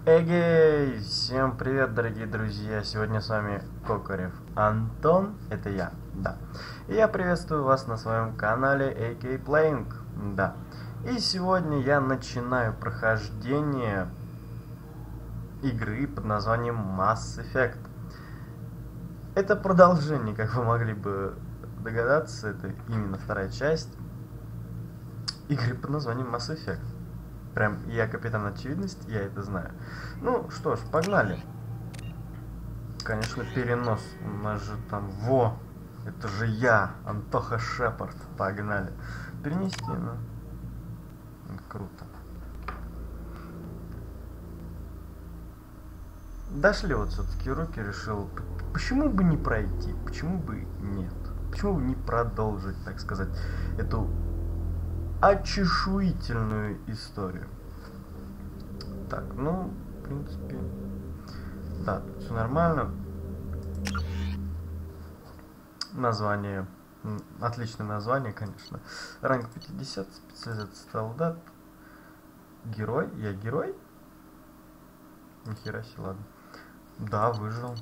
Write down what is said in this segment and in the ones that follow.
Эгей! Всем привет, дорогие друзья! Сегодня с вами Кокарев Антон, это я, да. И я приветствую вас на своем канале AK Playing, да. И сегодня я начинаю прохождение игры под названием Mass Effect. Это продолжение, как вы могли бы догадаться, это именно вторая часть игры под названием Mass Effect. Прям я капитан очевидность, я это знаю. Ну что ж, погнали. Конечно, перенос. У нас же там... Во! Это же я, Антоха Шепард. Погнали. Перенести, ну. Круто. Дошли вот все-таки руки, решил. Почему бы не пройти? Почему бы нет? Почему бы не продолжить, так сказать, эту очешуительную историю. Так, ну, в принципе, да, тут все нормально. Название, отличное название, конечно. Ранг 50, специализация солдат. Герой, я герой? Нихера себе, ладно. Да, выжил.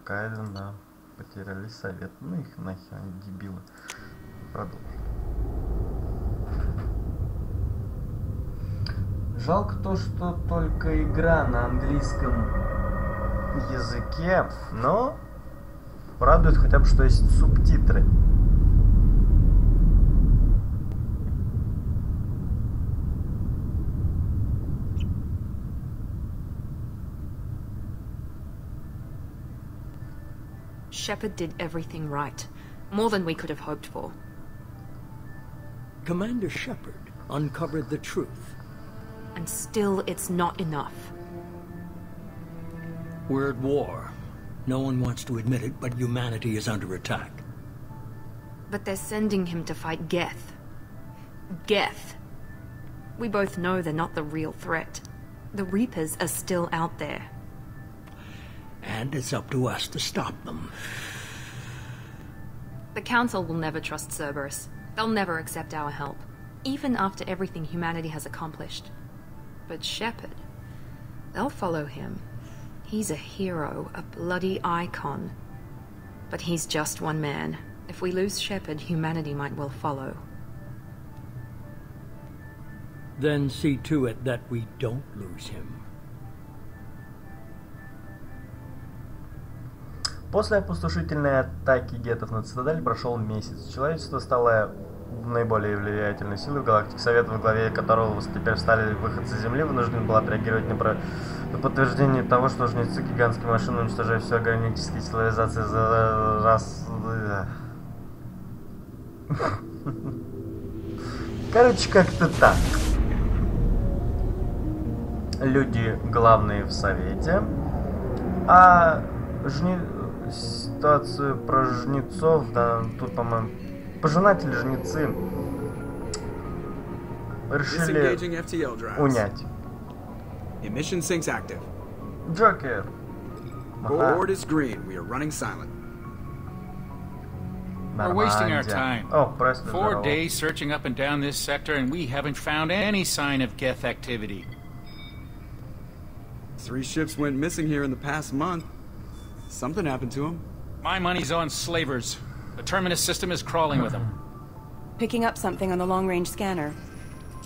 Кайден, да. Потеряли совет. Ну их нахер, они дебилы. Продолжим. Жалко то, что только игра на английском языке, но радует хотя бы, что есть субтитры. Shepard did everything right. More than we could have hoped for. Commander Shepard uncovered the truth. And still, it's not enough. We're at war. No one wants to admit it, but humanity is under attack. But they're sending him to fight Geth. Geth. We both know they're not the real threat. The Reapers are still out there. And it's up to us to stop them. The Council will never trust Cerberus. They'll never accept our help, even after everything humanity has accomplished. But Shepard, they'll follow him. He's a hero, a bloody icon. But he's just one man. If we lose Shepard, humanity might well follow. Then see to it that we don't lose him. После опустошительной атаки геттов на Цитадель прошел месяц. Человечество стало наиболее влиятельной силой в галактике. Совет, во главе которого теперь встали выходцы Земли, вынужден был отреагировать на подтверждение того, что жнецы гигантские машины уничтожают все галактические цивилизации за раз... Короче, как-то так. Люди главные в Совете, а ситуацию про жнецов, да, тут, по-моему, пожинатели жнецы решили унять. Emission sinks active. Джокер. Board is green. We are running silent. We're wasting our time. Oh, 4 days searching up and down this sector, and we haven't found any sign of Geth activity. 3 ships went missing here in the past month. Something happened to them. My money's on slavers. The Terminus system is crawling with them. Picking up something on the long-range scanner.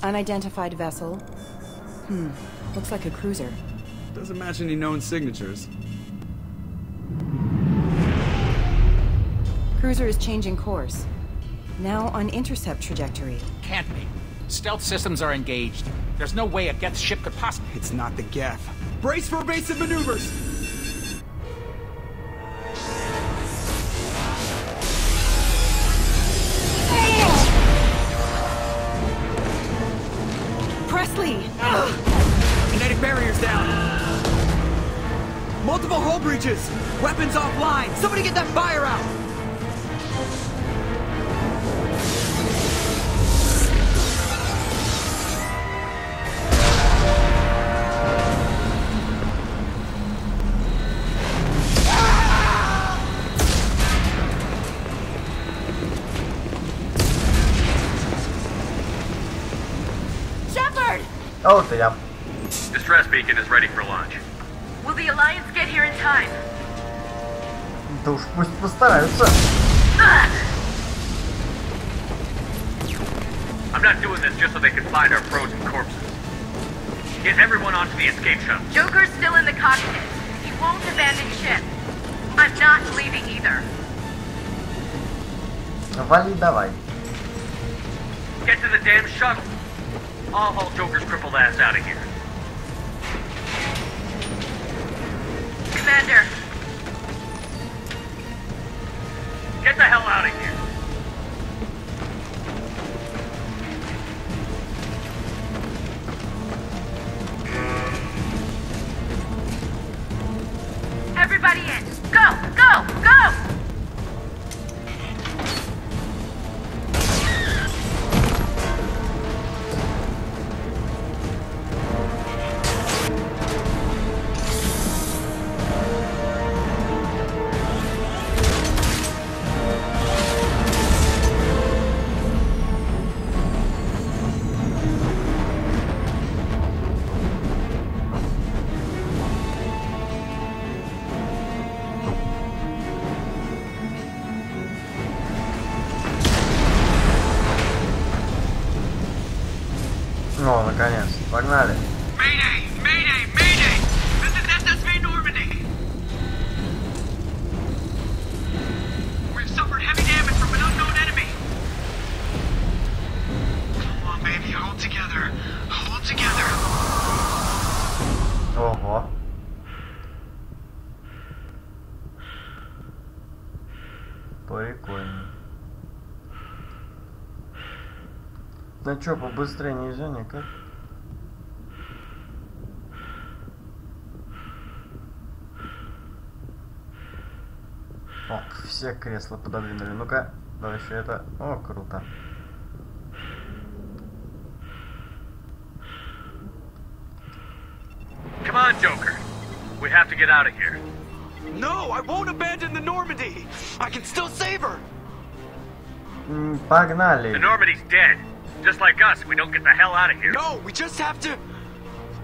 Unidentified vessel. Looks like a cruiser. Doesn't match any known signatures. Cruiser is changing course. Now on intercept trajectory. Can't be. Stealth systems are engaged. There's no way a Geth ship could possibly... It's not the Geth. Brace for evasive maneuvers! Kinetic barriers down. Multiple hull breaches. Weapons offline. Somebody get that fire out. Oh, это я. Distress beacon is ready for launch. Will the Alliance get here in time? Да уж пусть постараются. I'm not doing this just so they can find our frozen corpses. Get everyone onto the escape shuttle. Joker's still in the cockpit. He won't abandon ship. I'm not leaving either. Вали давай. Get to the damn shuttle. I'll haul Joker's crippled ass out of here. Commander. Get the hell out of here. Everybody in. Go, go, go! Ну, наконец, погнали. Mayday! Mayday! Mayday! This is SSV Normandy! We've suffered heavy damage from an unknown enemy! Come on, baby, hold together. Hold together. Ого. Прикольно. Ну чё, побыстрее нельзя никак? О, все кресла пододвинули. Ну-ка, давай еще это. О, круто. Come on, Joker. We have to get out of here. No, I won't abandon the Normandy! I can still save her! Погнали. The Normandy's dead. Just like us, we don't get the hell out of here. No, we just have to...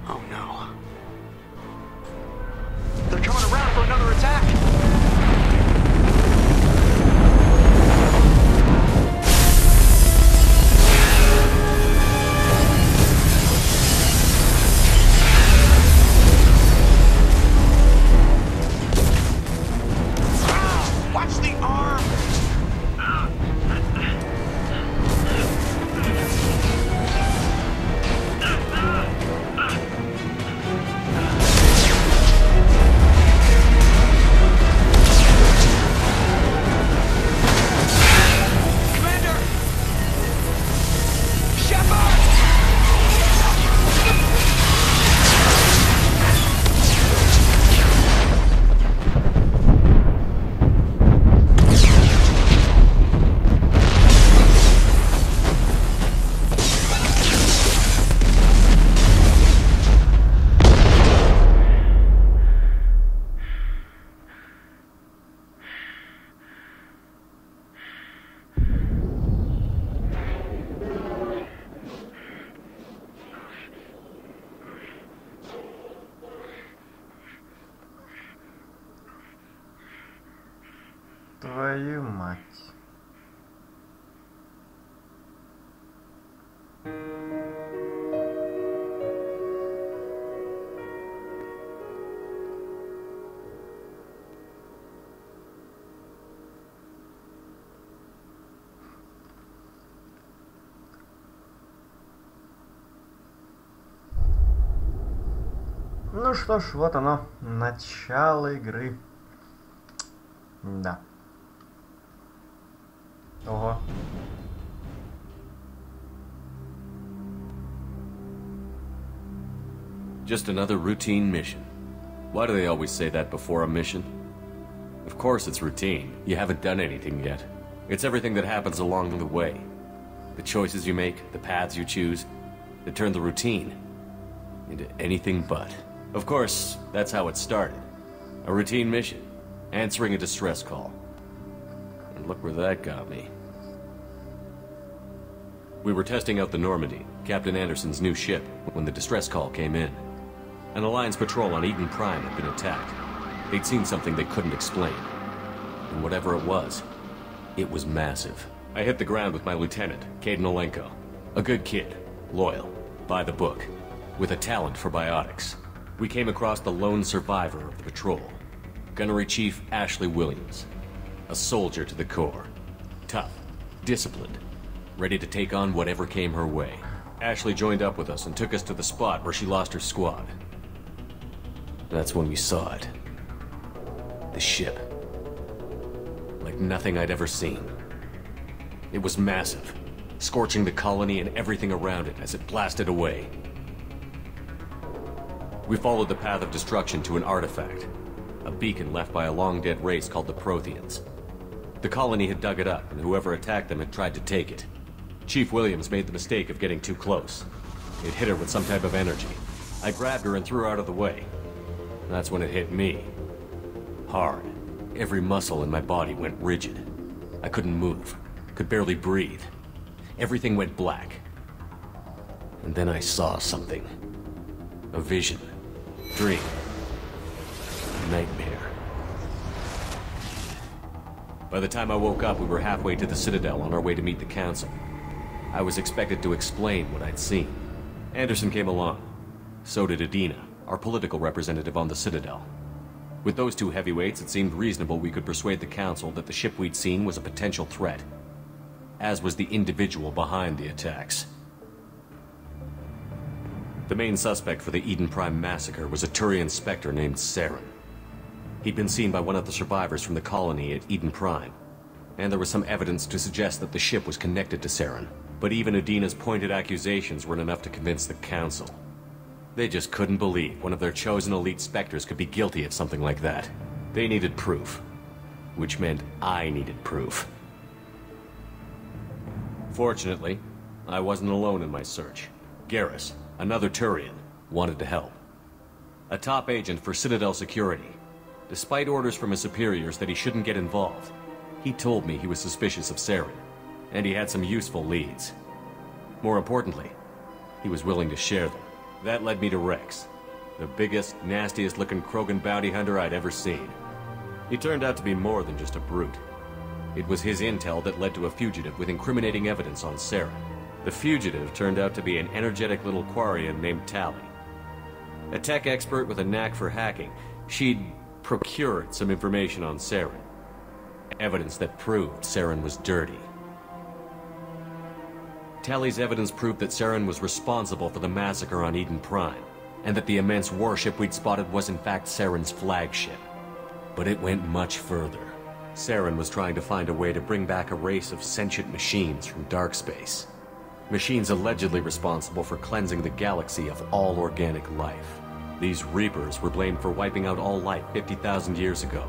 Oh no. They're coming around for another attack! Watch the arm! Commander! Shepard! Твою мать. Ну что ж, вот оно, начало игры. Да. Ого. Just another routine mission. Why do they always say that before a mission? Of course it's routine. You haven't done anything yet. It's everything that happens along the way. The choices you make, the paths you choose, that turn the routine into anything but. Of course, that's how it started. A routine mission. Answering a distress call. And look where that got me. We were testing out the Normandy, Captain Anderson's new ship, when the distress call came in. An Alliance patrol on Eden Prime had been attacked. They'd seen something they couldn't explain. And whatever it was massive. I hit the ground with my lieutenant, Caden Olenko. A good kid, loyal, by the book, with a talent for biotics. We came across the lone survivor of the patrol, Gunnery Chief Ashley Williams. A soldier to the core. Tough, disciplined, ready to take on whatever came her way. Ashley joined up with us and took us to the spot where she lost her squad. That's when we saw it. The ship. Like nothing I'd ever seen. It was massive, scorching the colony and everything around it as it blasted away. We followed the path of destruction to an artifact, a beacon left by a long-dead race called the Protheans. The colony had dug it up, and whoever attacked them had tried to take it. Chief Williams made the mistake of getting too close. It hit her with some type of energy. I grabbed her and threw her out of the way. That's when it hit me. Hard. Every muscle in my body went rigid. I couldn't move. Could barely breathe. Everything went black. And then I saw something. A vision. Dream. Nightmare. By the time I woke up, we were halfway to the Citadel on our way to meet the Council. I was expected to explain what I'd seen. Anderson came along. So did Adina, our political representative on the Citadel. With those two heavyweights, it seemed reasonable we could persuade the Council that the ship we'd seen was a potential threat, as was the individual behind the attacks. The main suspect for the Eden Prime massacre was a Turian Spectre named Saren. He'd been seen by one of the survivors from the colony at Eden Prime, and there was some evidence to suggest that the ship was connected to Saren. But even Adina's pointed accusations weren't enough to convince the Council. They just couldn't believe one of their chosen elite Spectres could be guilty of something like that. They needed proof, which meant I needed proof. Fortunately, I wasn't alone in my search. Garrus, another Turian, wanted to help. A top agent for Citadel Security. Despite orders from his superiors that he shouldn't get involved, he told me he was suspicious of Saren, and he had some useful leads. More importantly, he was willing to share them. That led me to Rex, the biggest, nastiest-looking Krogan bounty hunter I'd ever seen. He turned out to be more than just a brute. It was his intel that led to a fugitive with incriminating evidence on Saren. The fugitive turned out to be an energetic little Quarian named Tally. A tech expert with a knack for hacking, she'd procured some information on Saren. Evidence that proved Saren was dirty. Tally's evidence proved that Saren was responsible for the massacre on Eden Prime, and that the immense warship we'd spotted was in fact Saren's flagship. But it went much further. Saren was trying to find a way to bring back a race of sentient machines from dark space. Machines allegedly responsible for cleansing the galaxy of all organic life. These Reapers were blamed for wiping out all life 50,000 years ago,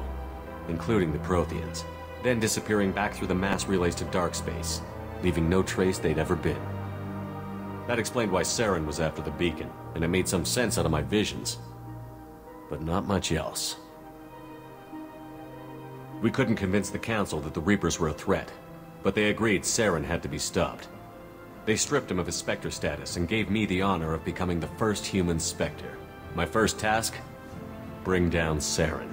including the Protheans, then disappearing back through the mass relays to dark space, leaving no trace they'd ever been. That explained why Saren was after the beacon, and it made some sense out of my visions. But not much else. We couldn't convince the Council that the Reapers were a threat, but they agreed Saren had to be stopped. They stripped him of his Spectre status and gave me the honor of becoming the first human Spectre. My first task? Bring down Saren.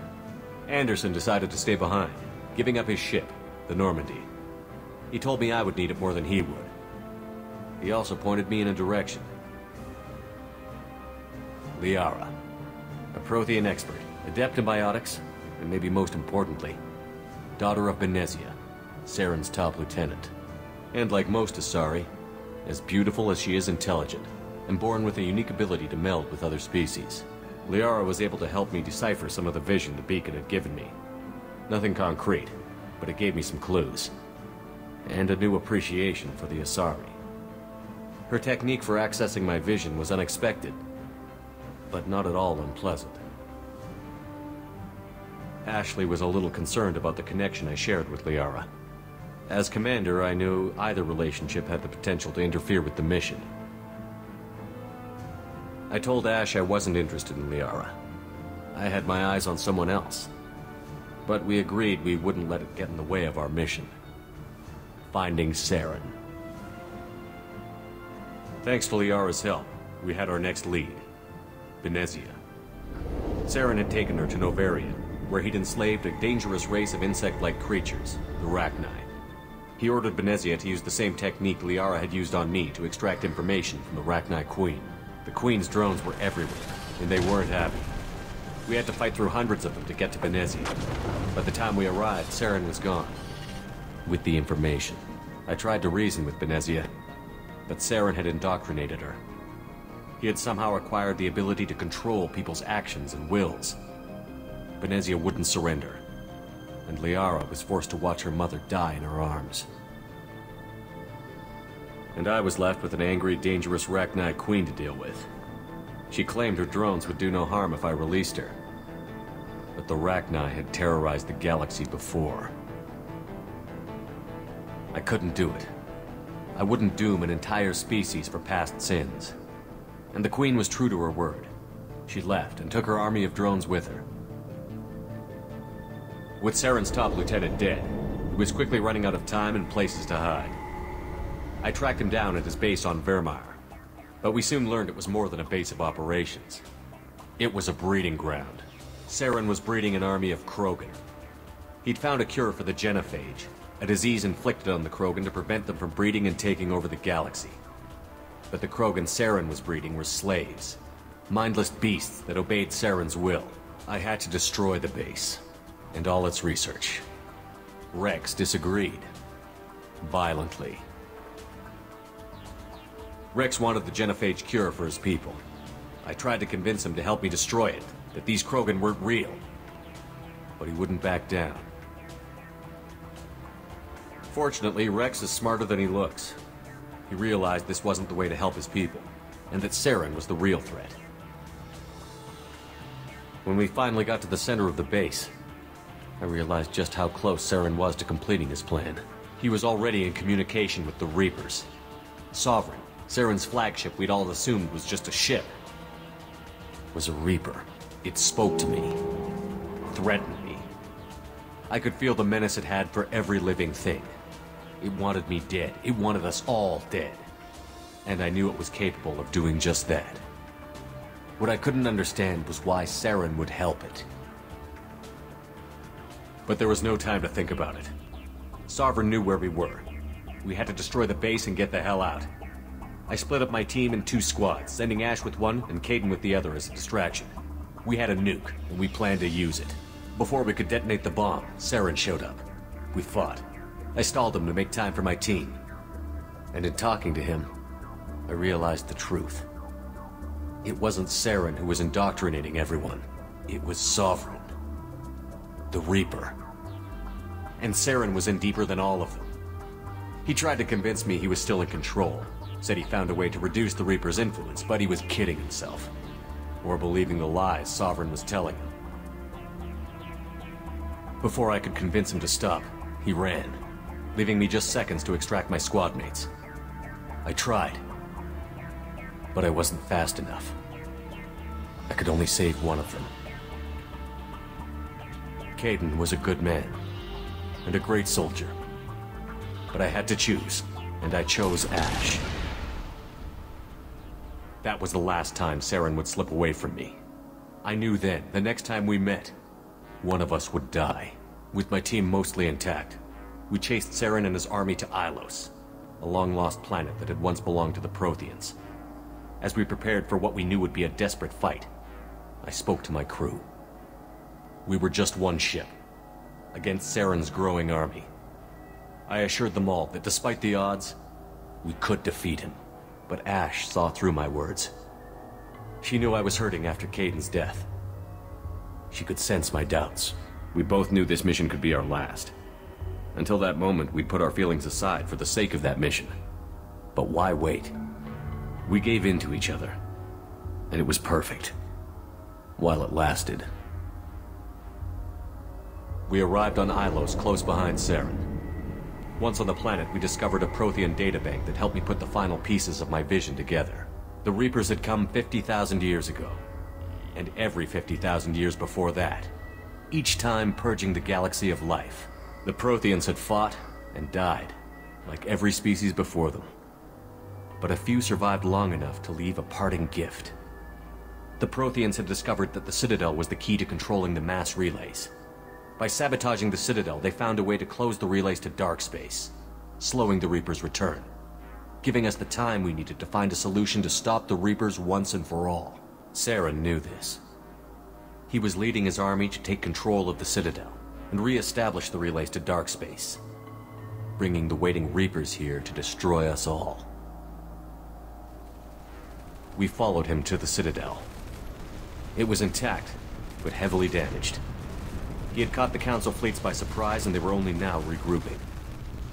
Anderson decided to stay behind, giving up his ship, the Normandy. He told me I would need it more than he would. He also pointed me in a direction. Liara, a Prothean expert, adept in biotics, and maybe most importantly, daughter of Benezia, Saren's top lieutenant. And like most Asari, as beautiful as she is intelligent, and born with a unique ability to meld with other species. Liara was able to help me decipher some of the vision the beacon had given me. Nothing concrete, but it gave me some clues. And a new appreciation for the Asari. Her technique for accessing my vision was unexpected, but not at all unpleasant. Ashley was a little concerned about the connection I shared with Liara. As commander, I knew either relationship had the potential to interfere with the mission. I told Ash I wasn't interested in Liara. I had my eyes on someone else. But we agreed we wouldn't let it get in the way of our mission. Finding Saren. Thanks to Liara's help, we had our next lead, Benezia. Saren had taken her to Novaria, where he'd enslaved a dangerous race of insect-like creatures, the Rachni. He ordered Benezia to use the same technique Liara had used on me to extract information from the Rachni Queen. The Queen's drones were everywhere, and they weren't happy. We had to fight through hundreds of them to get to Benezia. By the time we arrived, Saren was gone. With the information, I tried to reason with Benezia, but Saren had indoctrinated her. He had somehow acquired the ability to control people's actions and wills. Benezia wouldn't surrender, and Liara was forced to watch her mother die in her arms. And I was left with an angry, dangerous Rachni Queen to deal with. She claimed her drones would do no harm if I released her. But the Rachni had terrorized the galaxy before. I couldn't do it. I wouldn't doom an entire species for past sins. And the Queen was true to her word. She left and took her army of drones with her. With Saren's top lieutenant dead, he was quickly running out of time and places to hide. I tracked him down at his base on Vermeer, but we soon learned it was more than a base of operations. It was a breeding ground. Saren was breeding an army of Krogan. He'd found a cure for the genophage, a disease inflicted on the Krogan to prevent them from breeding and taking over the galaxy. But the Krogan Saren was breeding were slaves, mindless beasts that obeyed Saren's will. I had to destroy the base, and all its research. Rex disagreed. Violently. Rex wanted the genophage cure for his people. I tried to convince him to help me destroy it, that these Krogan weren't real. But he wouldn't back down. Fortunately, Rex is smarter than he looks. He realized this wasn't the way to help his people, and that Saren was the real threat. When we finally got to the center of the base, I realized just how close Saren was to completing his plan. He was already in communication with the Reapers. Sovereign, Saren's flagship we'd all assumed was just a ship, was a Reaper. It spoke to me, threatened me. I could feel the menace it had for every living thing. It wanted me dead. It wanted us all dead. And I knew it was capable of doing just that. What I couldn't understand was why Saren would help it. But there was no time to think about it. Sovereign knew where we were. We had to destroy the base and get the hell out. I split up my team in 2 squads, sending Ash with one and Caden with the other as a distraction. We had a nuke, and we planned to use it. Before we could detonate the bomb, Saren showed up. We fought. I stalled him to make time for my team. And in talking to him, I realized the truth. It wasn't Saren who was indoctrinating everyone. It was Sovereign. The Reaper. And Saren was in deeper than all of them. He tried to convince me he was still in control. Said he found a way to reduce the Reaper's influence, but he was kidding himself. Or believing the lies Sovereign was telling him. Before I could convince him to stop, he ran, leaving me just seconds to extract my squad mates. I tried, but I wasn't fast enough. I could only save one of them. Caden was a good man, and a great soldier. But I had to choose, and I chose Ash. That was the last time Saren would slip away from me. I knew then, the next time we met, one of us would die. With my team mostly intact, we chased Saren and his army to Ilos, a long-lost planet that had once belonged to the Protheans. As we prepared for what we knew would be a desperate fight, I spoke to my crew. We were just one ship, against Saren's growing army. I assured them all that despite the odds, we could defeat him. But Ash saw through my words. She knew I was hurting after Caden's death. She could sense my doubts. We both knew this mission could be our last. Until that moment, we'd put our feelings aside for the sake of that mission. But why wait? We gave in to each other. And it was perfect. While it lasted. We arrived on Ilos, close behind Saren. Once on the planet, we discovered a Prothean databank that helped me put the final pieces of my vision together. The Reapers had come 50,000 years ago. And every 50,000 years before that. Each time purging the galaxy of life. The Protheans had fought and died, like every species before them. But a few survived long enough to leave a parting gift. The Protheans had discovered that the Citadel was the key to controlling the mass relays. By sabotaging the Citadel, they found a way to close the relays to dark space, slowing the Reapers' return, giving us the time we needed to find a solution to stop the Reapers once and for all. Saren knew this. He was leading his army to take control of the Citadel and re-establish the relays to dark space, bringing the waiting Reapers here to destroy us all. We followed him to the Citadel. It was intact, but heavily damaged. He had caught the Council fleets by surprise, and they were only now regrouping.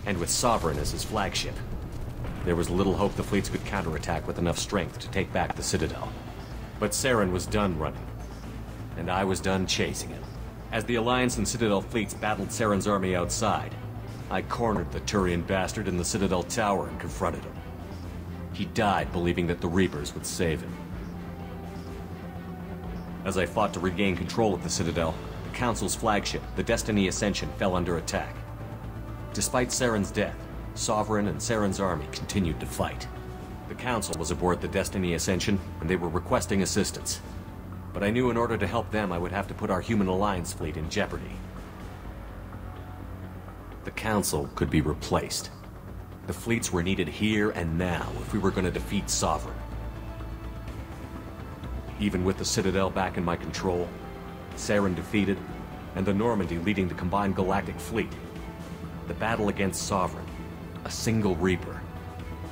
And with Sovereign as his flagship, there was little hope the fleets could counterattack with enough strength to take back the Citadel. But Saren was done running, and I was done chasing him. As the Alliance and Citadel fleets battled Saren's army outside, I cornered the Turian bastard in the Citadel tower and confronted him. He died believing that the Reapers would save him. As I fought to regain control of the Citadel, the Council's flagship, the Destiny Ascension, fell under attack. Despite Saren's death, Sovereign and Saren's army continued to fight. The Council was aboard the Destiny Ascension, and they were requesting assistance. But I knew in order to help them, I would have to put our human Alliance fleet in jeopardy. The Council could be replaced. The fleets were needed here and now if we were going to defeat Sovereign. Even with the Citadel back in my control, Saren defeated, and the Normandy leading the combined galactic fleet, the battle against Sovereign, a single Reaper,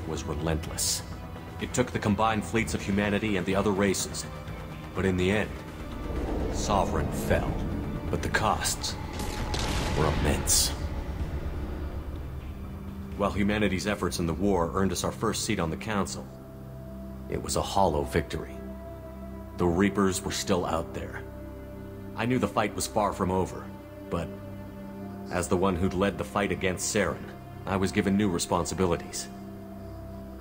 was relentless. It took the combined fleets of humanity and the other races, but in the end, Sovereign fell. But the costs were immense. While humanity's efforts in the war earned us our first seat on the Council, it was a hollow victory. The Reapers were still out there. I knew the fight was far from over, but as the one who'd led the fight against Saren, I was given new responsibilities.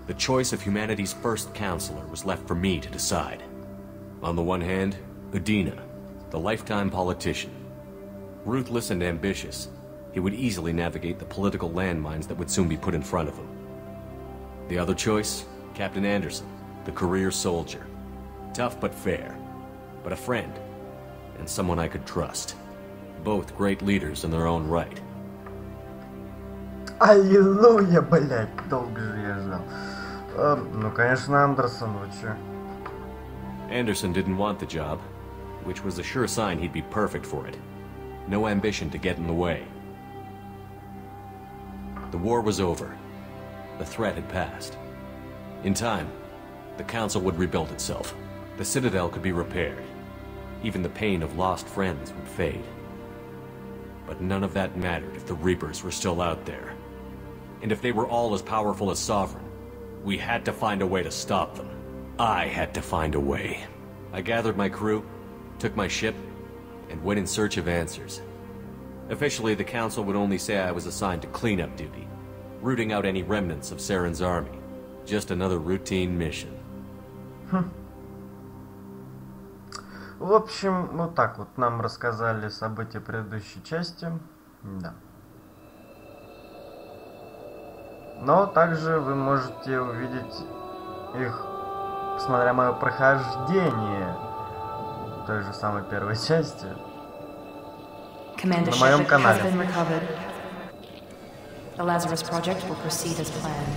The choice of humanity's first counselor was left for me to decide. On the one hand, Udina, the lifetime politician. Ruthless and ambitious, he would easily navigate the political landmines that would soon be put in front of him. The other choice, Captain Anderson, the career soldier. Tough but fair, but a friend, and someone I could trust. Both great leaders in their own right. Аллилуйя, блять, долго же я ждал. Ну, конечно, Андерсон, вы чё? Anderson didn't want the job, which was a sure sign he'd be perfect for it. No ambition to get in the way. The war was over. The threat had passed. In time, the Council would rebuild itself. The Citadel could be repaired. Even the pain of lost friends would fade. But none of that mattered if the Reapers were still out there. And if they were all as powerful as Sovereign, we had to find a way to stop them. I had to find a way. I gathered my crew, took my ship, and went in search of answers. Officially, the Council would only say I was assigned to cleanup duty, rooting out any remnants of Saren's army. Just another routine mission. В общем, вот так вот нам рассказали события предыдущей части. Да. Но также вы можете увидеть их, смотря мое прохождение той же самой первой части на моем канале. The Lazarus Project will proceed as planned.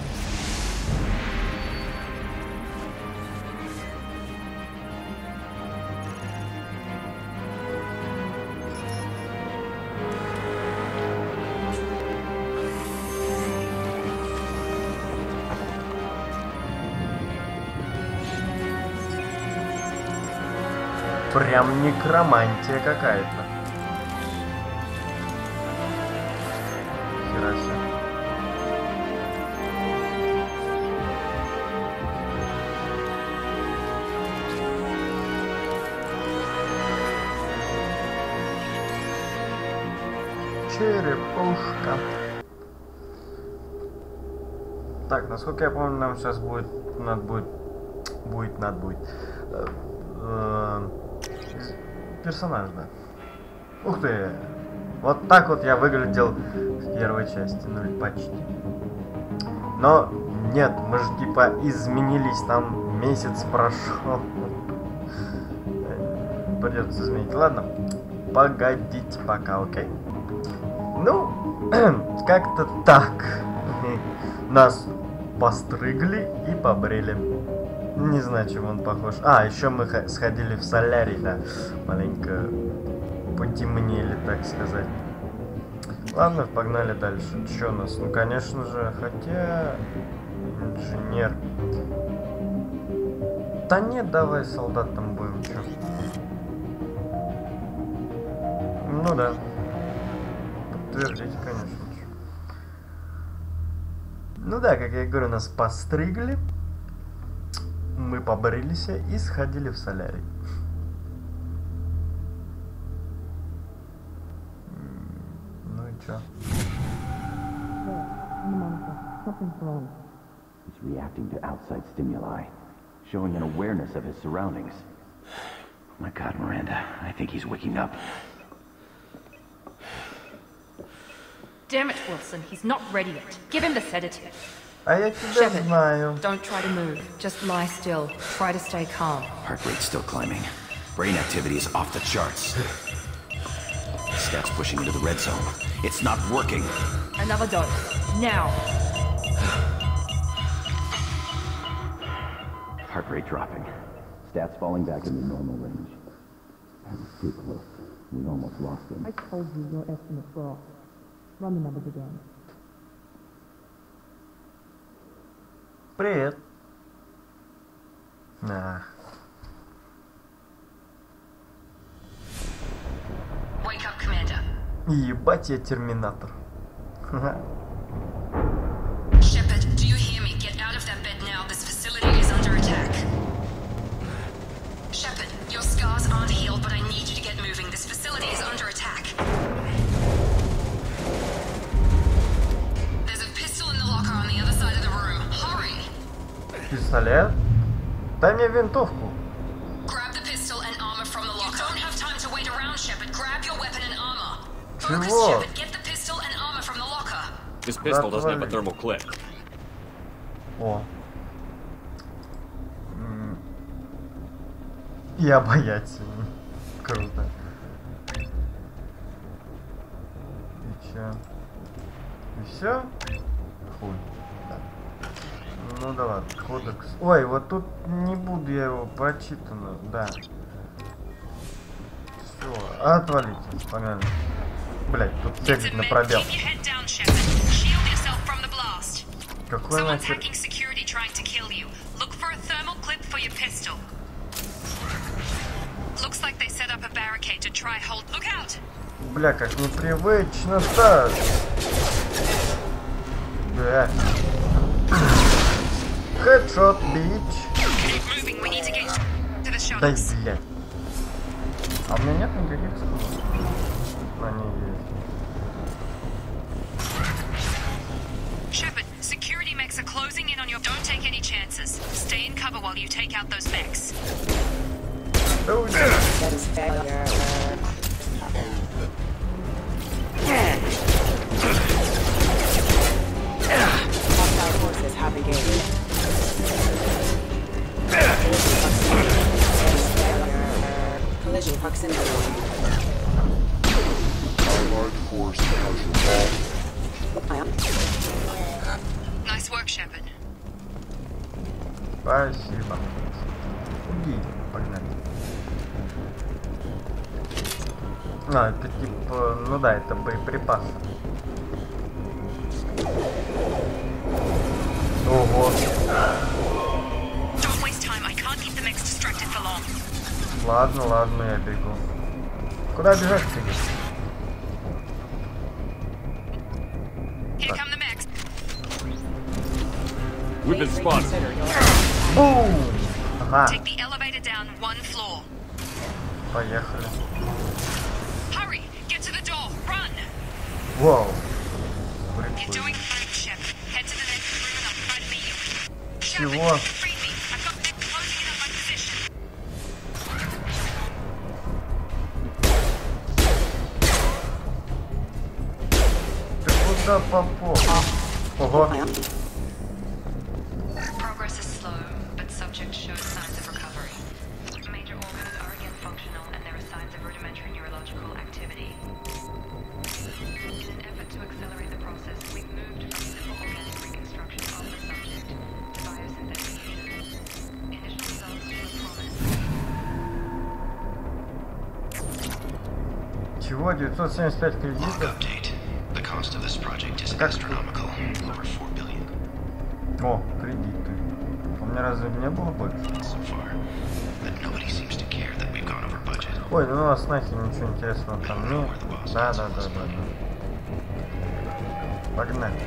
Прям некромантия какая-то. Хера себе. Черепушка. Так, насколько я помню, нам сейчас надо будет персонаж, да. Ух ты! Вот так вот я выглядел в первой части, ну или почти. Но нет, мы же типа изменились, там месяц прошел. придется изменить. Ладно, погодите пока, окей? Ну, как-то так. Нас постригли и побрили. Не знаю, чем он похож. А, еще мы сходили в солярий, да. Маленько потемнели, так сказать. Ладно, погнали дальше. Что у нас? Ну, конечно же, хотя... Инженер. Да нет, давай солдатом будем. Чё? Ну да. Подтвердить, конечно. Ну да, как я и говорю, нас постригли. Мы побрились и сходили в солярий. Ну и чё? He's reacting to outside stimuli, showing an awareness of his surroundings. Oh my God, Miranda, I think he's waking up. Damn it, Wilson, he's not ready yet. Give him the sedative. А я тебя знаю. Don't try to move. Just lie still. Try to stay calm. Heart rate's still climbing. Brain activity is off the charts. Stats pushing into the red zone. It's not working. Another dose. Now. Heart rate dropping. Stats falling back into normal range. That was too close. We almost lost him. I told you your estimates were off. Run the numbers again. Привет. Wake up, Commander. Ебать, я терминатор. Shepard, do you hear me? Get out of that bed now. This facility is under attack. Shepard, your scars aren't healed, but I need you to get moving. This facility is under attack. There's a pistol in the locker on the other side of the room. Hurry! Пистолет? Дай мне винтовку. Grab the pistol and armor from the locker. You don't have time to wait around, Shepard. Grab your weapon and armor. Focus, Чего? Shepard. Get the pistol and armor from the locker. This pistol doesn't have a thermal clip. О. И обаятельный. Круто. И чё? И всё? Хуй. Да. Ну да ладно, кодекс. Ой, вот тут не буду я его прочитано, да. Все, отвалите, погнали. Блять, тут бегать на пробел. Какой нахер? Бля, как непривычно-то. Да. Хедшот, бич. Да, блядь. А у меня нет никаких скоростей. Они есть. Shepard, security mechs are closing in on your... Don't take any chances. Stay in cover while you take out those mechs. That is failure. Hostile forces have engaged. Collision proximity. Allied force Nice work, Shepard. Спасибо. Иди, погнали. А, это типа, ну да, это боеприпасы. Ого. Ладно, ладно, я бегу. Куда бежать, тебе? We've been spotted. Ага. Take the elevator down one floor. Поехали. Hurry, get to the door, run. Вау. You're doing great, Shepard. Head to the next room and I'll try to meet you. Чего? Free me. I've got men closing in on my position. Ты куда попал? Ого. Progress is slow, but subject shows signs of recovery. Major organs are again functional, and there is Чего? 975 кредитов? Как? О, кредиты. У меня разве не было больше? Ой, ну у нас нахер ничего интересного там нет. Да. Погнали.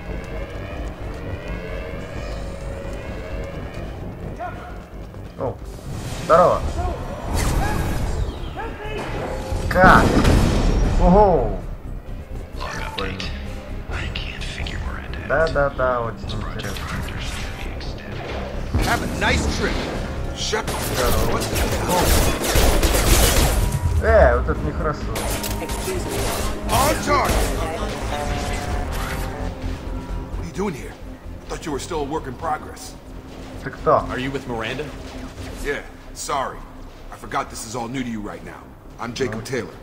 О, здорово. Как? Ого! Да, очень интересно. Have a nice trip. Shepard. Вот это нехорошо. On target. What are you doing here? Thought you were still a work in progress. Ты кто? Are you with Miranda? Yeah, sorry. I forgot this is all new to you right now. I'm Jacob Taylor.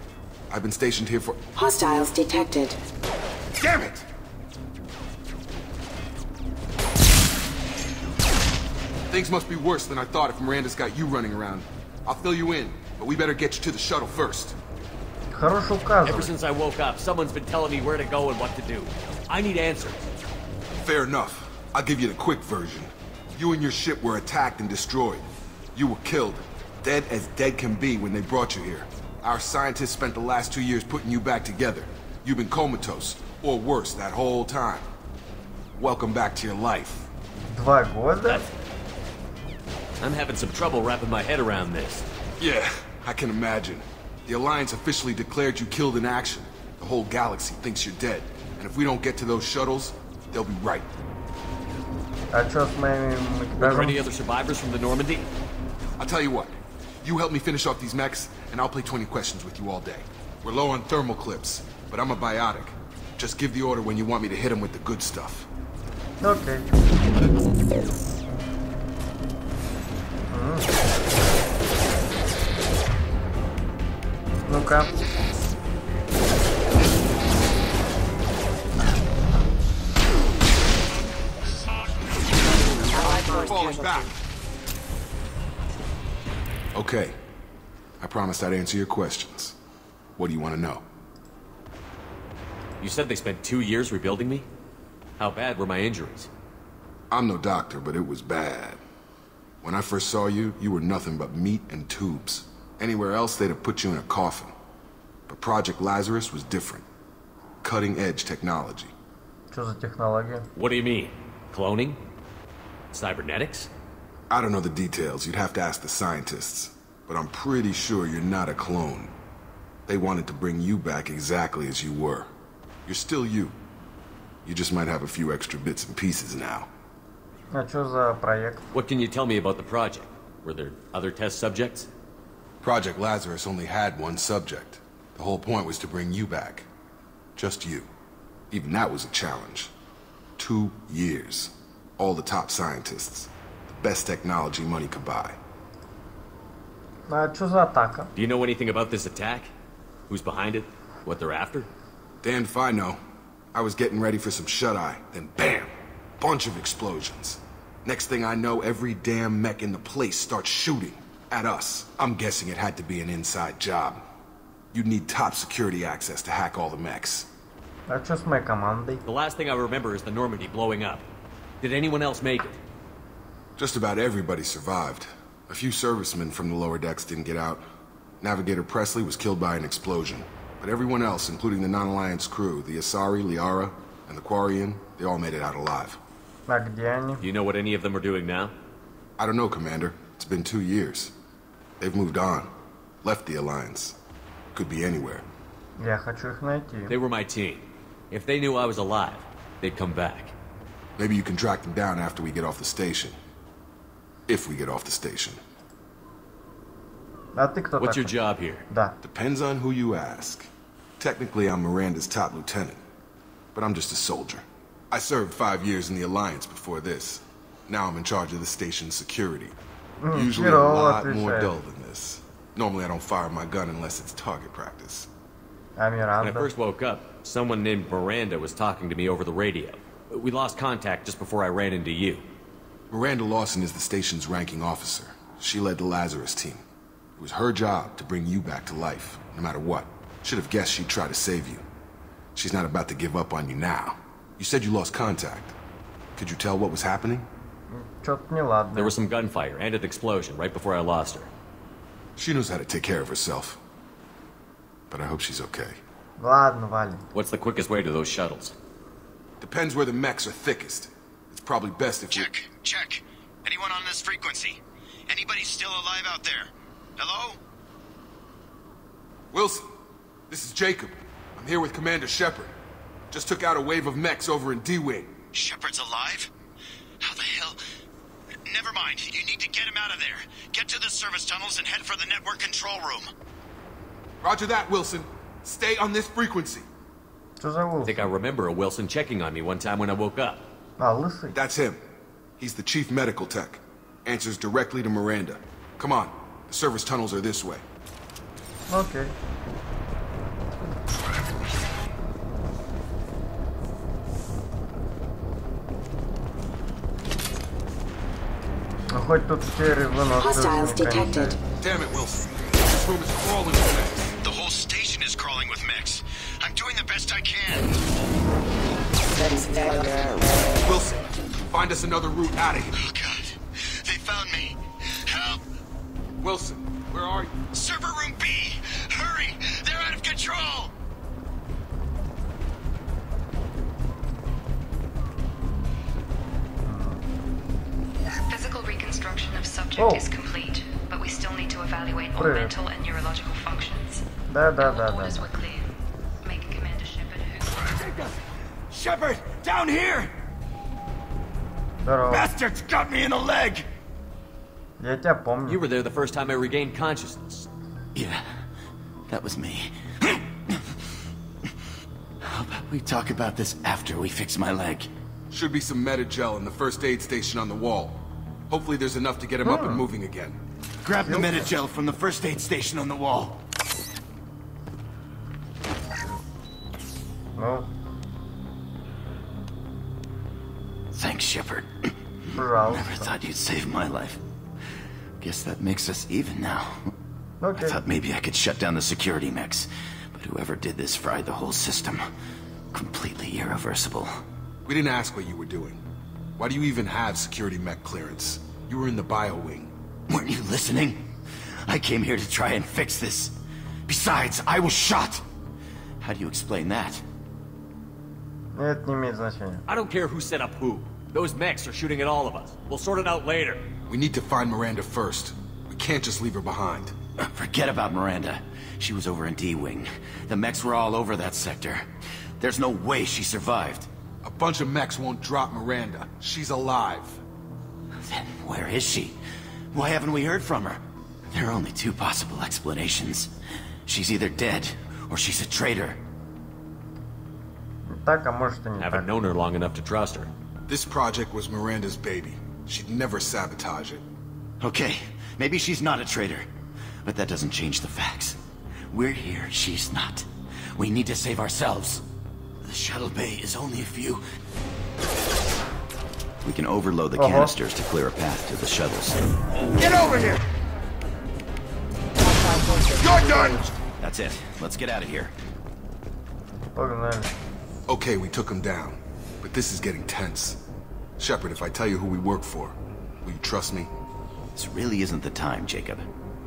I've been stationed here for... Hostiles detected. Damn it! Things must be worse than I thought if Miranda's got you running around. I'll fill you in, but we better get you to the shuttle first. Ever since I woke up, someone's been telling me where to go and what to do. I need answers. Fair enough. I'll give you the quick version. You and your ship were attacked and destroyed. You were killed. Dead as dead can be when they brought you here. Our scientists spent the last 2 years putting you back together. You've been comatose, or worse, that whole time. Welcome back to your life. 2 года? I'm having some trouble wrapping my head around this. Yeah, I can imagine. The Alliance officially declared you killed in action. The whole galaxy thinks you're dead. And if we don't get to those shuttles, they'll be right. Were there any other survivors from the Normandy? I'll tell you what. You help me finish off these mechs, and I'll play 20 questions with you all day. We're low on thermal clips, but I'm a biotic. Just give the order when you want me to hit them with the good stuff. Okay. Ну-ка. Okay. I promised I'd answer your questions. What do you want to know? You said they spent 2 years rebuilding me? How bad were my injuries? I'm no doctor, but it was bad. When I first saw you, you were nothing but meat and tubes. Anywhere else, they'd have put you in a coffin. But Project Lazarus was different. Cutting-edge technology. Что за технология? What do you mean? Cloning? Cybernetics? I don't know the details. You'd have to ask the scientists. But I'm pretty sure you're not a clone. They wanted to bring you back exactly as you were. You're still you. You just might have a few extra bits and pieces now. А что за проект? What can you tell me about the project? Were there other test subjects? Project Lazarus only had one subject. The whole point was to bring you back. Just you. Even that was a challenge. 2 years. All the top scientists. The best technology money could buy. А что за атака? Do you know anything about this attack? Who's behind it? What they're after? Damned if I know. I was getting ready for some shut-eye, then bam! Bunch of explosions. Next thing I know, every damn mech in the place starts shooting. At us. I'm guessing it had to be an inside job. You'd need top security access to hack all the mechs. А что с моей командой? The last thing I remember is the Normandy blowing up. Did anyone else make it? Just about everybody survived. A few servicemen from the lower decks didn't get out. Navigator Presley was killed by an explosion. But everyone else, including the non-Alliance crew, the Asari, Liara, and the Quarian, they all made it out alive. А где они? Do you know what any of them are doing now? I don't know, Commander. It's been 2 years. They've moved on. Left the Alliance. Could be anywhere. Я хочу их найти. They were my team. If they knew I was alive, they'd come back. Maybe you can track them down after we get off the station. If we get off the station. А ты кто What's такой? your job here? Да. Depends on who you ask. Technically, I'm Miranda's top lieutenant. But I'm just a soldier. I served 5 years in the Alliance before this. Now I'm in charge of the station's security. Usually a lot more dull than this. Normally I don't fire my gun unless it's target practice. When I first woke up, someone named Miranda was talking to me over the radio. We lost contact just before I ran into you. Miranda Lawson is the station's ranking officer. She led the Lazarus team. It was her job to bring you back to life, no matter what. Should have guessed she'd try to save you. She's not about to give up on you now. You said you lost contact. Could you tell what was happening? There was some gunfire and an explosion right before I lost her. She knows how to take care of herself. But I hope she's okay. What's the quickest way to those shuttles? Depends where the mechs are thickest. It's probably best if Check. Anyone on this frequency? Anybody still alive out there? Hello? Wilson, this is Jacob. I'm here with Commander Shepard. Just took out a wave of mechs over in D-Wing. Shepard's alive? How the hell? Never mind. You need to get him out of there. Get to the service tunnels and head for the network control room. Roger that, Wilson. Stay on this frequency. I think I remember a Wilson checking on me one time when I woke up. That's him. He's the chief medical tech. Answers directly to Miranda. Come on. The service tunnels are this way. Okay. Hostiles detected. Damn it, Wilson. This room is crawling with mechs. The whole station is crawling with mechs. I'm doing the best I can. Wilson, find us another route out of here. Oh, God. They found me. Help! Wilson, where are you? Server room B! Hurry! They're out of control! Physical reconstruction of subject is complete, but we still need to evaluate all mental and neurological functions. Orders were clear. Make Commander Shepard who... Shepard! Down here! Bastards got me in the leg! You were there the first time I regained consciousness. Yeah, that was me. How about we talk about this after we fix my leg? Should be some Metagel in the first aid station on the wall. Hopefully there's enough to get him up and moving again. Grab the Metagel from the first aid station on the wall. No. Thanks, Shepard. Never thought you'd save my life. Guess that makes us even now. Okay. I thought maybe I could shut down the security mechs, but whoever did this fried the whole system. Completely irreversible. We didn't ask what you were doing. Why do you even have security mech clearance? You were in the bio wing. Weren't you listening? I came here to try and fix this. Besides, I was shot. How do you explain that? Это не имеет значения. I don't care who set up who. Those mechs are shooting at all of us. We'll sort it out later. We need to find Miranda first. We can't just leave her behind. Forget about Miranda. She was over in D-Wing. The mechs were all over that sector. There's no way she survived. A bunch of mechs won't drop Miranda. She's alive. Then where is she? Why haven't we heard from her? There are only two possible explanations. She's either dead, or she's a traitor. Haven't known her long enough to trust her. This project was Miranda's baby. She'd never sabotage it. Okay, maybe she's not a traitor. But that doesn't change the facts. We're here, she's not. We need to save ourselves. The shuttle bay is only a few... We can overload the canisters to clear a path to the shuttles. Get over here! You're done! That's it. Let's get out of here. Okay, we took him down. But this is getting tense. Shepard, if I tell you who we work for, will you trust me? This really isn't the time, Jacob.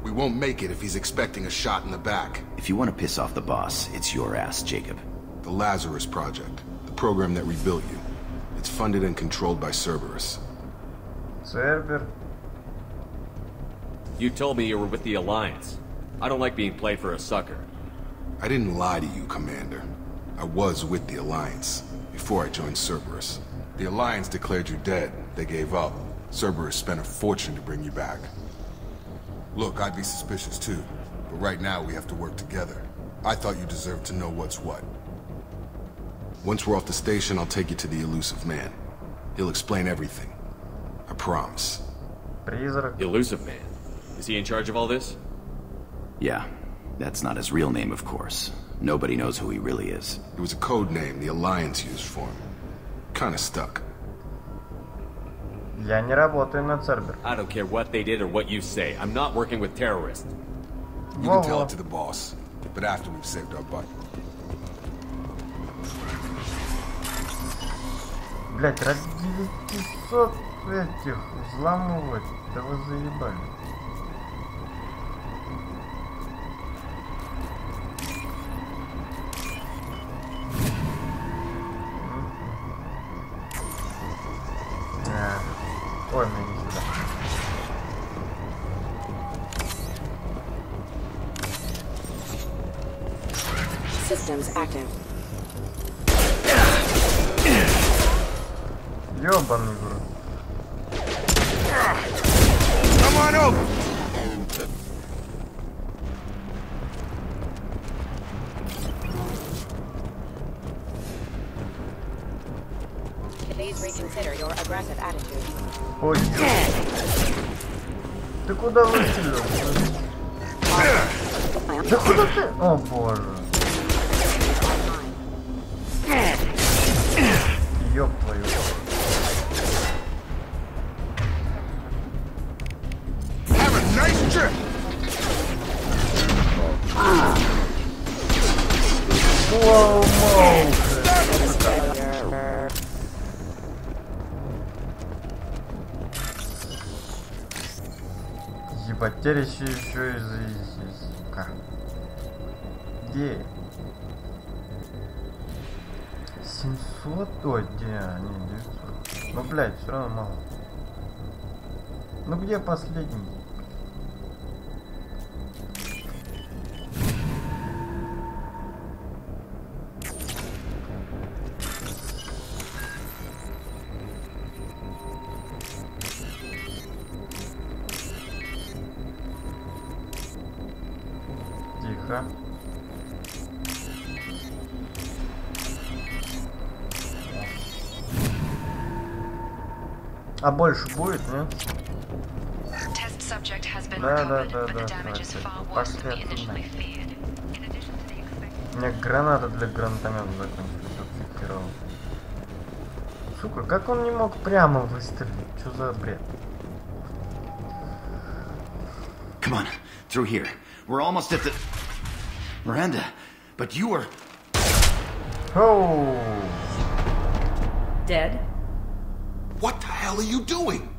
We won't make it if he's expecting a shot in the back. If you want to piss off the boss, it's your ass, Jacob. The Lazarus Project. The program that rebuilt you. It's funded and controlled by Cerberus. Cerber? You told me you were with the Alliance. I don't like being played for a sucker. I didn't lie to you, Commander. I was with the Alliance, before I joined Cerberus. The Alliance declared you dead. They gave up. Cerberus spent a fortune to bring you back. Look, I'd be suspicious too, but right now we have to work together. I thought you deserved to know what's what. Once we're off the station, I'll take you to the Elusive Man. He'll explain everything. I promise. Elusive Man? Is he in charge of all this? Yeah. That's not his real name, of course. Nobody knows who he really is. It was a code name the Alliance used for him. Kinda stuck. Я не работаю на Цербер. I don't care what they did or what you say. I'm not working with terrorists. You can tell it to the boss. But after we've saved our butt. Блять, ради 900 этих взламывать, да вы заебали. Ой, мне не сюда. Systems active. Ёбаный в рот. Come on over. Please reconsider your aggressive attitude. Ой, ты куда выстрелил? Да куда ты? О боже. Ёб твою. Have a nice trip. Slow motion. Ебать, еще из сука. Где? 700? Ой, где? Не, 900. Ну, блядь, все равно мало. Ну, где последний? Тихо. А больше будет, нет? Да. Пошли оттуда. У меня граната для гранатомета закончилась. Вообще херово. Сука, как он не мог прямо выстрелить? Что за бред? Come on, through here. We're almost at the... Miranda, but you were... Oh! Dead? What the hell are you doing?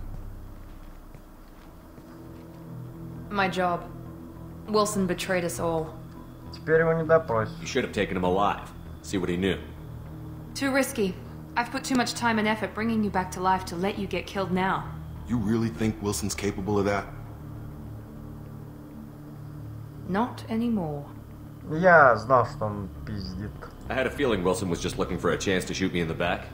My job. Wilson betrayed us all. Теперь его не допросишь. You should have taken him alive. See what he knew. Too risky. I've put too much time and effort bringing you back to life to let you get killed now. You really think Wilson's capable of that? Not anymore. Я знал, что он пиздит. I had a feeling Wilson was just looking for a chance to shoot me in the back.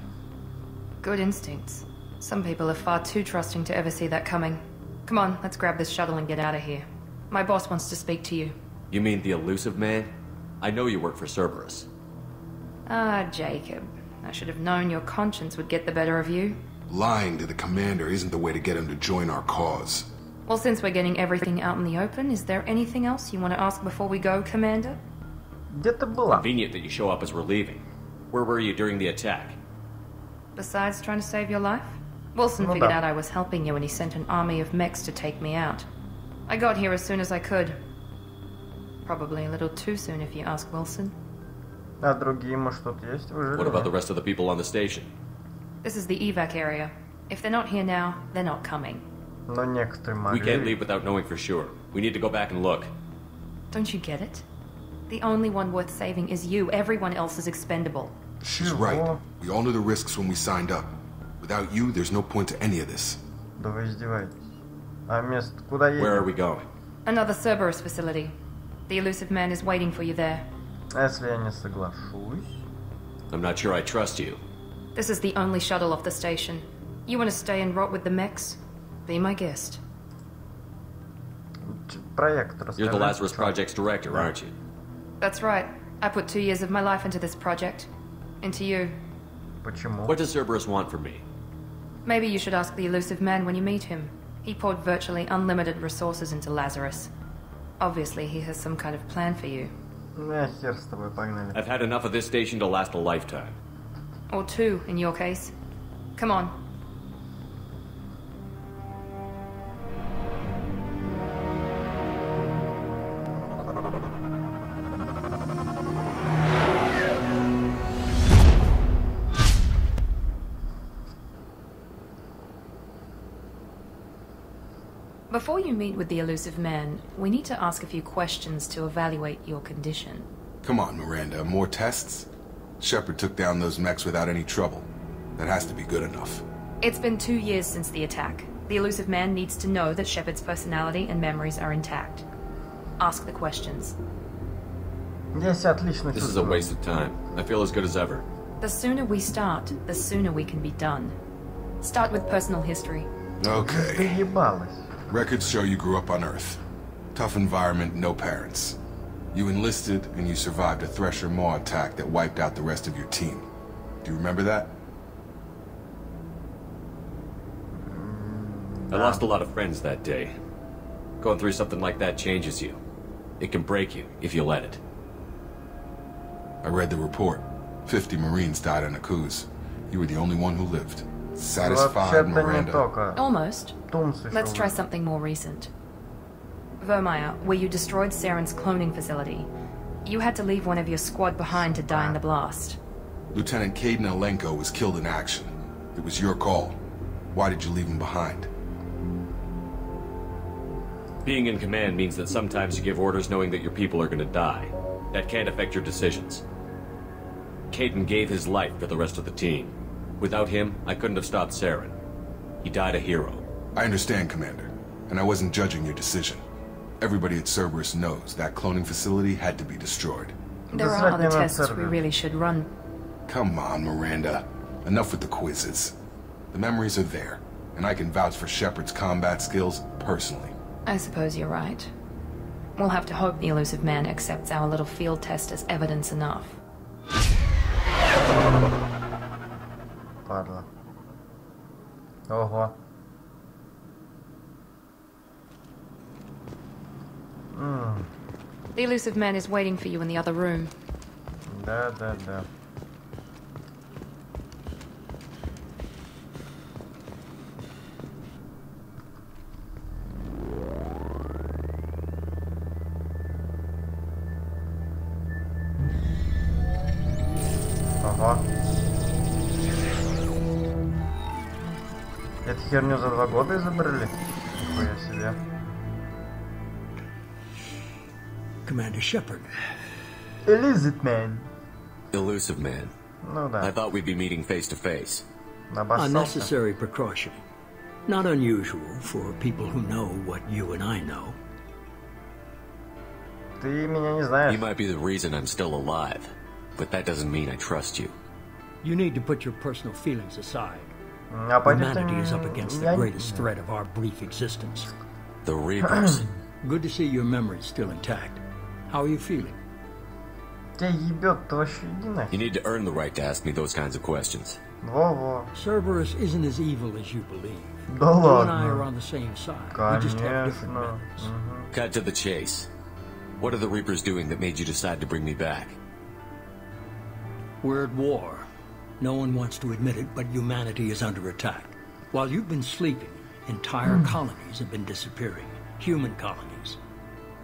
Good instincts. Some people are far too trusting to ever see that coming. Come on, let's grab this shuttle and get out of here. My boss wants to speak to you. You mean the elusive man? I know you work for Cerberus. Ah, Jacob. I should have known your conscience would get the better of you. Lying to the commander isn't the way to get him to join our cause. Well, since we're getting everything out in the open, is there anything else you want to ask before we go, Commander? Где-то была. Convenient that you show up as we're leaving. Where were you during the attack? Besides trying to save your life? Wilson figured out I was helping you and he sent an army of mechs to take me out. I got here as soon as I could. Probably a little too soon if you ask Wilson. А другие, может, тут есть? What about the rest of the people on the station? This is the evac area. If they're not here now, they're not coming. Но некоторые могли. We can't leave without knowing for sure. We need to go back and look. Don't you get it? The only one worth saving is you. Everyone else is expendable. She's right. We all knew the risks when we signed up. Without you, there's no point to any of this. Да вы издеваетесь. А место куда едем? Where are we going? Another Cerberus facility. The elusive man is waiting for you there. А если я не соглашусь? I'm not sure I trust you. This is the only shuttle off the station. You want to stay and rot with the mechs? Be my guest. You're the Lazarus Project's director, aren't you? That's right. I put 2 years of my life into this project. Into you. Почему? What does Cerberus want from me? Maybe you should ask the elusive man when you meet him. He poured virtually unlimited resources into Lazarus. Obviously, he has some kind of plan for you. Хер с тобой, погнали. I've had enough of this station to last a lifetime. Or 2, in your case. Come on. Before you meet with the elusive man, we need to ask a few questions to evaluate your condition. Come on, Miranda, more tests? Shepard took down those mechs without any trouble. That has to be good enough. It's been 2 years since the attack. The elusive man needs to know that Shepard's personality and memories are intact. Ask the questions. This is a waste of time. I feel as good as ever. The sooner we start, the sooner we can be done. Start with personal history. Okay. Records show you grew up on Earth. Tough environment, no parents. You enlisted, and you survived a Thresher Maw attack that wiped out the rest of your team. Do you remember that? I lost a lot of friends that day. Going through something like that changes you. It can break you, if you let it. I read the report. 50 Marines died on a cruise. You were the only one who lived. Satisfied, Miranda? Almost. Let's try something more recent. Vermeer, where you destroyed Saren's cloning facility. You had to leave one of your squad behind to die in the blast. Lieutenant Caden Alenko was killed in action. It was your call. Why did you leave him behind? Being in command means that sometimes you give orders knowing that your people are gonna die. That can't affect your decisions. Caden gave his life for the rest of the team. Without him, I couldn't have stopped Saren. He died a hero. I understand, Commander. And I wasn't judging your decision. Everybody at Cerberus knows that cloning facility had to be destroyed. There are other tests we really should run. Come on, Miranda. Enough with the quizzes. The memories are there, and I can vouch for Shepard's combat skills personally. I suppose you're right. We'll have to hope the elusive man accepts our little field test as evidence enough. Падла. Ого. The elusive man is waiting for you in the other room. Да. Ага. Эту херню за 2 года изобрели? Нихуя себе. Commander Shepard. Elusive man. Elusive man. Ну да. I thought we'd be meeting face to face. Unnecessary precaution. Not unusual for people who know what you and I know. Ты меня не знаешь. You might be the reason I'm still alive, but that doesn't mean I trust you. You need to put your personal feelings aside. Humanity is up against the greatest threat of our brief existence. The Reapers. Good to see your memory still intact. How are you feeling? You need to earn the right to ask me those kinds of questions. Cerberus isn't as evil as you believe. You and I are on the same side. We just have different methods. Cut to the chase. What are the Reapers doing that made you decide to bring me back? We're at war. No one wants to admit it, but humanity is under attack. While you've been sleeping, entire colonies have been disappearing. Human colonies.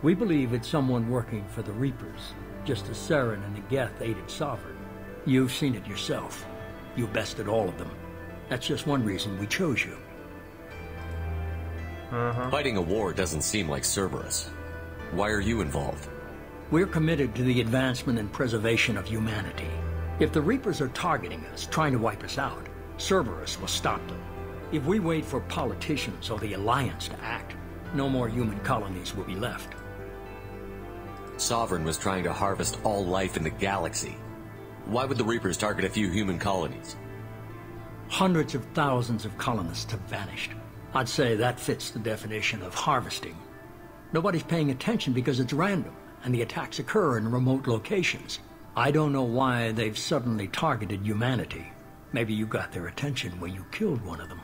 We believe it's someone working for the Reapers, just as Saren and the Geth aided Sovereign. You've seen it yourself. You bested all of them. That's just one reason we chose you. Fighting a war doesn't seem like Cerberus. Why are you involved? We're committed to the advancement and preservation of humanity. If the Reapers are targeting us, trying to wipe us out, Cerberus will stop them. If we wait for politicians or the Alliance to act, no more human colonies will be left. Sovereign was trying to harvest all life in the galaxy. Why would the Reapers target a few human colonies? Hundreds of thousands of colonists have vanished. I'd say that fits the definition of harvesting. Nobody's paying attention because it's random, and the attacks occur in remote locations. I don't know why they've suddenly targeted humanity. Maybe you got their attention when you killed one of them.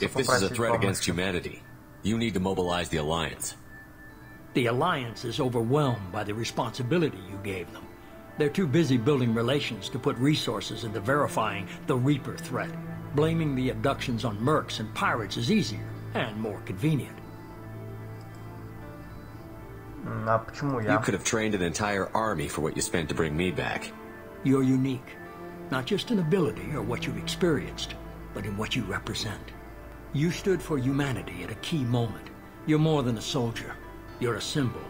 If this is a threat against humanity, you need to mobilize the Alliance. The Alliance is overwhelmed by the responsibility you gave them. They're too busy building relations to put resources into verifying the Reaper threat. Blaming the abductions on mercs and pirates is easier and more convenient. You could have trained an entire army for what you spent to bring me back. You're unique. Not just in ability or what you've experienced, but in what you represent. You stood for humanity at a key moment. You're more than a soldier. You're a symbol.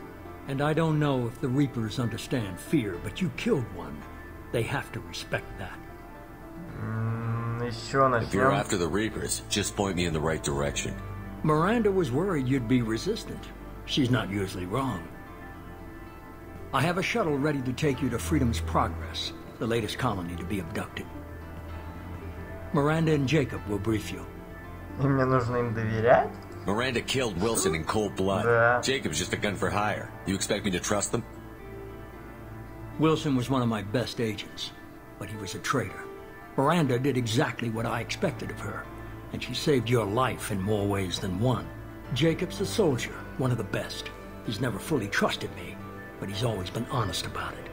And I don't know if the Reapers understand fear, but you killed one. They have to respect that. If you're after the Reapers, just point me in the right direction. Miranda was worried you'd be resistant. She's not usually wrong. I have a shuttle ready to take you to Freedom's Progress, the latest colony to be abducted. Miranda and Jacob will brief you. И мне нужно им доверять? Miranda killed Wilson in cold blood. Да. Jacob's just a gun for hire. You expect me to trust them? Wilson was one of my best agents, but he was a traitor. Miranda did exactly what I expected of her, and she saved your life in more ways than one. Jacob's a soldier, one of the best. He's never fully trusted me, but he's always been honest about it.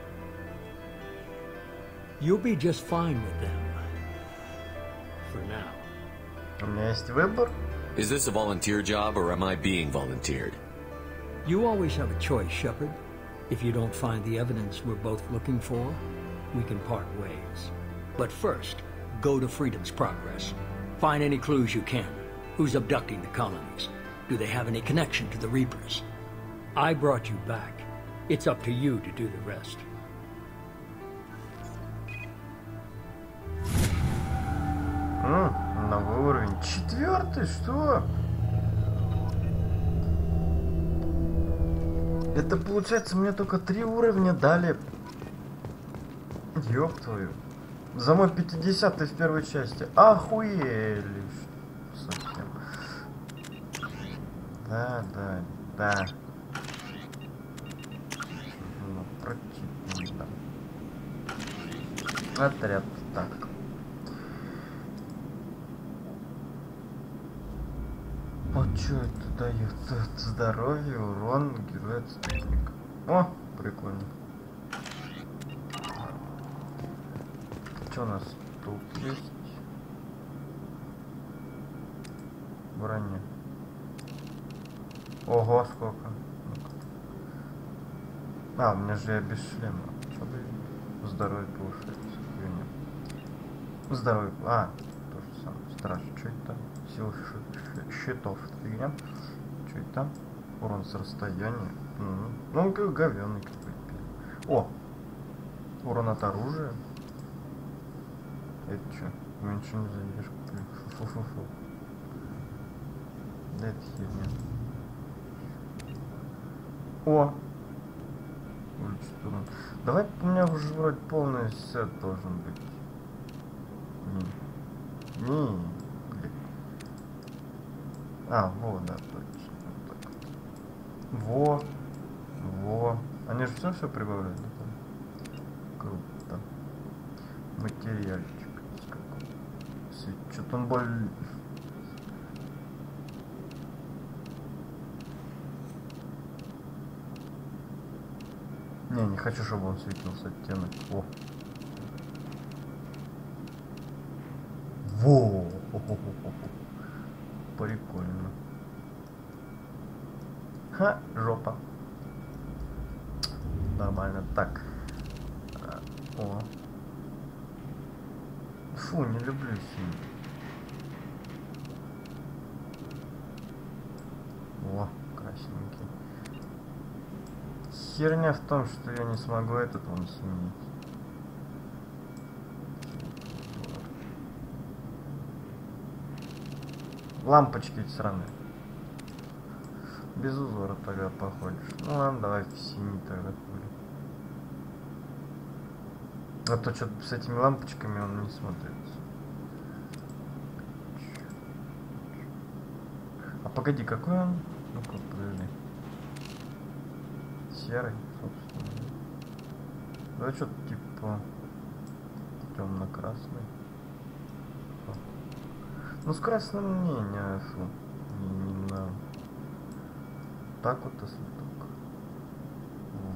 You'll be just fine with them. For now. У меня есть выбор. Is this a volunteer job, or am I being volunteered? You always have a choice, Shepard. If you don't find the evidence we're both looking for, we can part ways. But first, go to Freedom's Progress. Find any clues you can. Who's abducting the colonies? Do they have any connection to the Reapers? I brought you back. It's up to you to do the rest. Новый уровень. 4-й, что? Это получается мне только 3 уровня дали. Ёб твою. За мой 50-й в первой части. Охуели. Совсем. Да. Ну, противно. Отряд. Так. А что это дает? Здоровье, урон, герой, отступник. О, прикольно. Что у нас тут есть? Броня. Ого, сколько. А, у меня же я без шлема. Что бы здоровье повышается? Здоровье. А, то же самое. Страж. Что это? Сила щитов. Это фигня. Что это? Урон с расстояния. Ну, как говёный какой-то. О! Урон от оружия. Это что? Уменьшение задержки. Фу-фу-фу. Да это херня. О! Уличный урон. Давай, у меня уже вроде полный сет должен быть. Не. А, вот, да, точно. Вот так. Во. Они же все прибавляют, да? Круто. Материальчик. Что-то он более... Не хочу, чтобы он светился оттенок. Во! Прикольно. Ха, жопа. Нормально. Так. О. Фу, не люблю синий. О, красненький. Херня в том, что я не смогу этот вон сменить. Лампочки эти сраные. Без узора тогда походишь. Ну ладно, давай в синий тогда хули. А то что-то с этими лампочками он не смотрится. А погоди, какой он? Ну-ка, подожди. Серый, собственно. Да что-то типа темно-красный. Ну с красным не надо. Так вот, если только.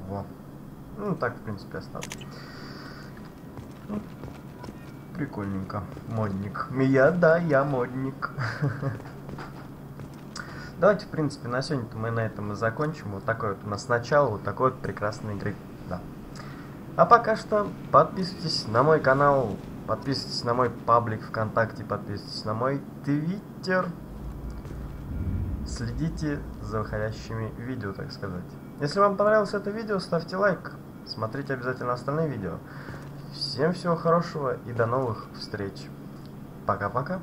Во. Ну так, в принципе, оставлю. Ну, прикольненько. Модник. Я модник. Давайте, в принципе, на сегодня-то мы на этом и закончим. Вот такой вот у нас начало, вот такой вот прекрасной игры. Да. А пока что подписывайтесь на мой канал, подписывайтесь на мой паблик ВКонтакте, подписывайтесь на мой Твиттер. следите за выходящими видео, так сказать. Если вам понравилось это видео, ставьте лайк. Смотрите обязательно остальные видео. Всем всего хорошего и до новых встреч. Пока-пока.